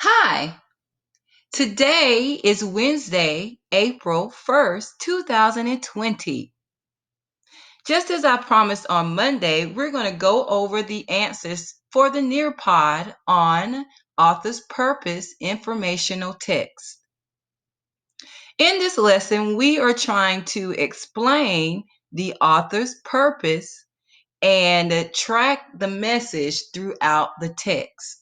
Hi, today is Wednesday, April 1st, 2020. Just as I promised on Monday, we're going to go over the answers for the Nearpod on Author's Purpose informational text. In this lesson, we are trying to explain the author's purpose and track the message throughout the text.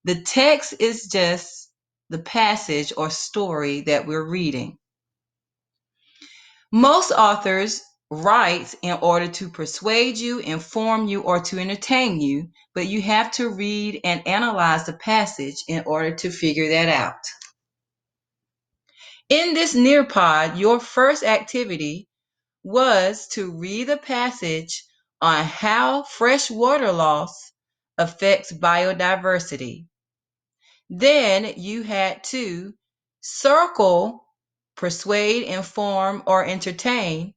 The text is just the passage or story that we're reading. Most authors write in order to persuade you, inform you, or to entertain you, but you have to read and analyze the passage in order to figure that out. In this Nearpod, your first activity was to read the passage on how fresh water loss affects biodiversity. Then you had to circle, persuade, inform, or entertain,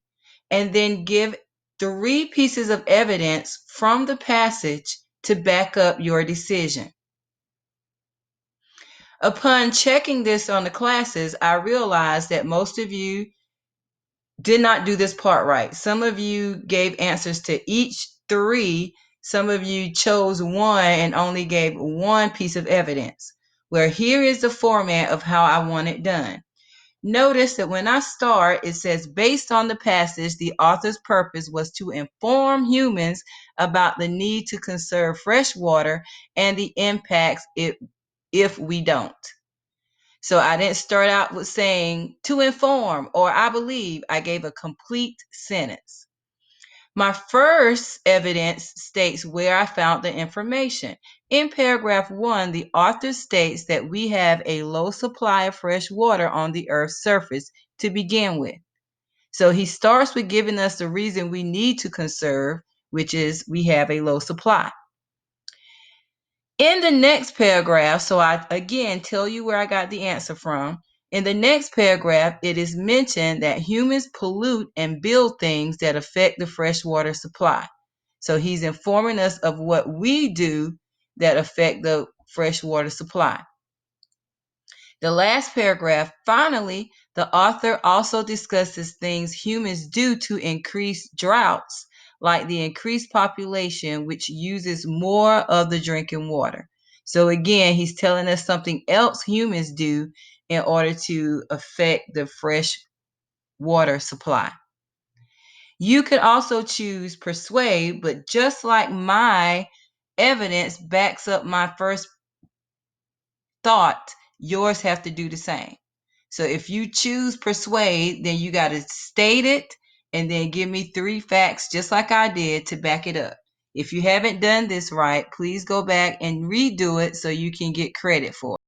and then give 3 pieces of evidence from the passage to back up your decision. Upon checking this on the classes, I realized that most of you did not do this part right. Some of you gave answers to each 3. Some of you chose one and only gave 1 piece of evidence. Where here is the format of how I want it done. Notice that when I start, it says, based on the passage, the author's purpose was to inform humans about the need to conserve fresh water and the impacts if we don't. So I didn't start out with saying to inform or I believe. I gave a complete sentence. My first evidence states where I found the information. In paragraph 1, the author states that we have a low supply of fresh water on the Earth's surface to begin with. So he starts with giving us the reason we need to conserve, which is we have a low supply. In the next paragraph, so I again tell you where I got the answer from. In the next paragraph, it is mentioned that humans pollute and build things that affect the freshwater supply. So he's informing us of what we do that affect the freshwater supply. The last paragraph, finally, the author also discusses things humans do to increase droughts, like the increased population, which uses more of the drinking water. So again, he's telling us something else humans do in order to affect the fresh water supply. You could also choose persuade, but just like my evidence backs up my first thought, yours have to do the same. So if you choose persuade, then you got to state it and then give me 3 facts just like I did to back it up. If you haven't done this right, please go back and redo it so you can get credit for it.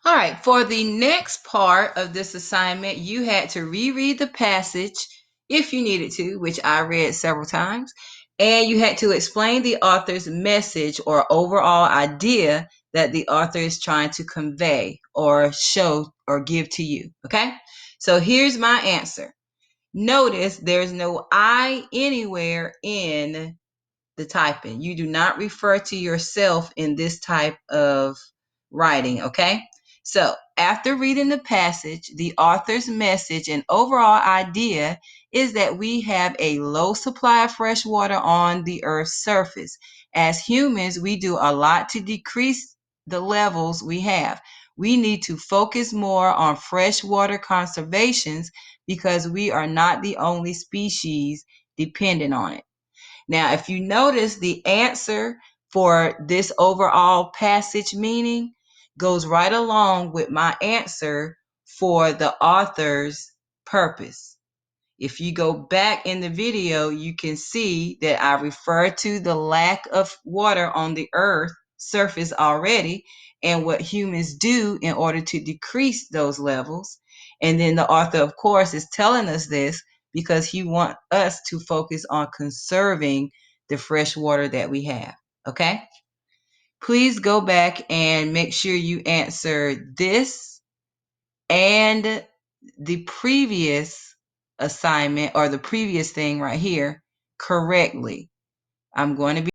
All right, for the next part of this assignment, you had to reread the passage if you needed to, which I read several times, and you had to explain the author's message or overall idea that the author is trying to convey or show or give to you, okay? So here's my answer. Notice there's no I anywhere in the typing. You do not refer to yourself in this type of writing, okay? So after reading the passage, the author's message and overall idea is that we have a low supply of fresh water on the Earth's surface. As humans, we do a lot to decrease the levels we have. We need to focus more on freshwater conservations because we are not the only species dependent on it. Now, if you notice, the answer for this overall passage meaning goes right along with my answer for the author's purpose. If you go back in the video, you can see that I refer to the lack of water on the earth surface already and what humans do in order to decrease those levels. And then the author, of course, is telling us this because he wants us to focus on conserving the fresh water that we have. Okay? Please go back and make sure you answer this and the previous assignment or the previous thing right here correctly. I'm going to be